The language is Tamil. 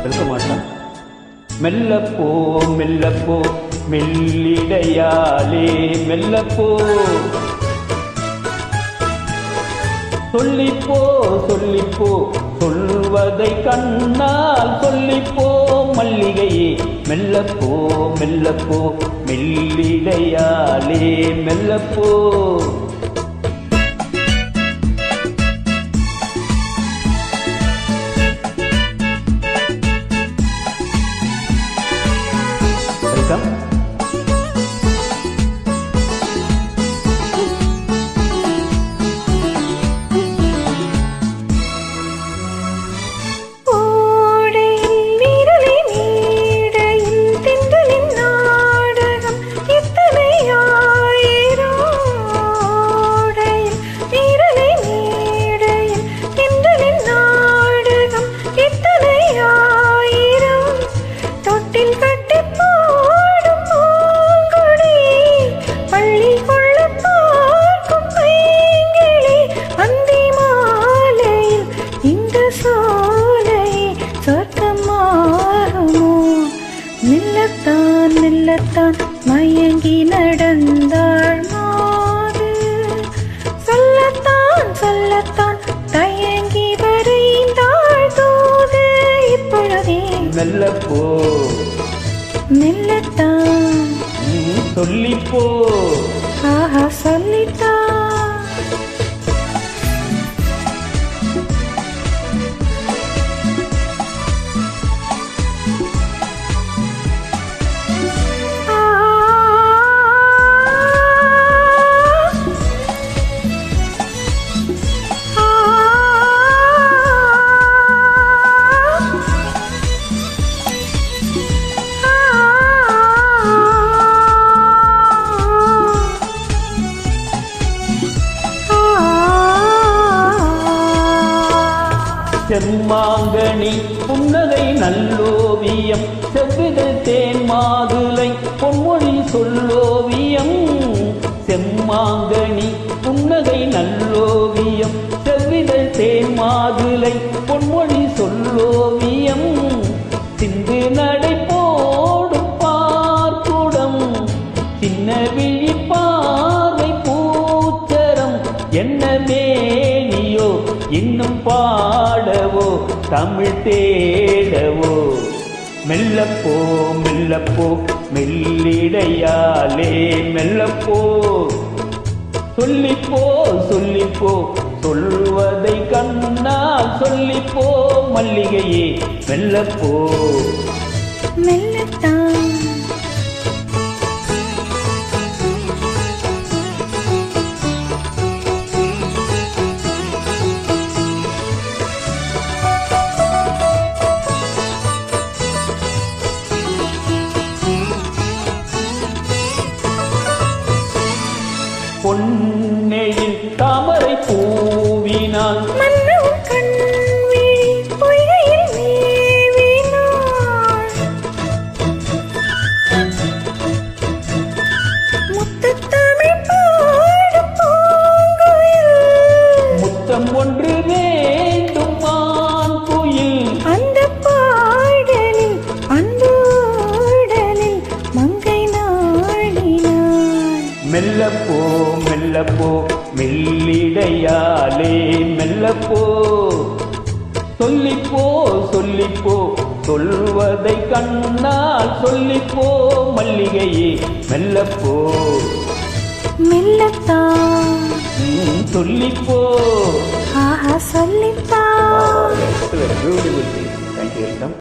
இருக்க மாட்டான். மெல்லப்போ மெல்லப்போ மெல்லிடையாலே மெல்லப்போ, சொல்லிப்போ சொல்லிப்போ சொல்வதை கண்ணால் சொல்லிப்போ மல்லிகையே, மெல்லப்போ மெல்லப்போ மெல்லிடையாலே மெல்லப்போ. மெல்லத்தான் மெல்லத்தான் மயங்கி நடந்தாள் மாது, சொல்லத்தான் சொல்லத்தான் தயங்கி வரைந்தாள் தூது. இப்பொழுதே மெல்லப்போ மெல்லத்தான் சொல்லிப்போ, ஆஹா சொல்லித்தான். செம்மாங்கனி புன்னகை நல்லோவியம், செவ்விதழ் தேன் மாதுளை பொன்மொழி சொல்லோவியம். செம்மாங்கனி புன்னகை நல்லோவியம், செவ்விதழ் தேன் மாதுளை பொன்மொழி சொல்லோவியம். சிந்து நடை போடும் பார்க்குடம், சின்ன விழி பார்வை பூச்சரம். என்ன மேனியோ இன்னும் பாடவோ தமிழ் தேடவோ, மெல்லப்போ மெல்லப்போ மெல்லிடையாலே மெல்லப்போ, சொல்லிப்போ சொல்லிப்போ சொல்வதை கண்ணால் சொல்லிப்போ மல்லிகையே, மெல்லப்போ மெல்லத்தான் பொன்னெழில் தாமரை பூவினால் மன்னவும் கண்விழி பொய்கையில் மேவினாள். முத்தத்தமிழ் பாடும் பூங்குயில், முத்தம் ஒன்று வேண்டும் மான்குயில். அந்த பாடலில் அன்போடலில் மங்கை நாடினாள். மெல்லப்போ மெல்லப்போ மெல்லிடையாலே மெல்லப்போ, சொல்லிப்போ சொல்லிப்போ சொல்வதை கண்ணால் சொல்லிப்போ மல்லிகையே, மெல்லப்போ மெல்லத்தான் சொல்லிப்போ, ஆஹா சொல்லித்தான். Excellent, beautiful. Thank you, welcome.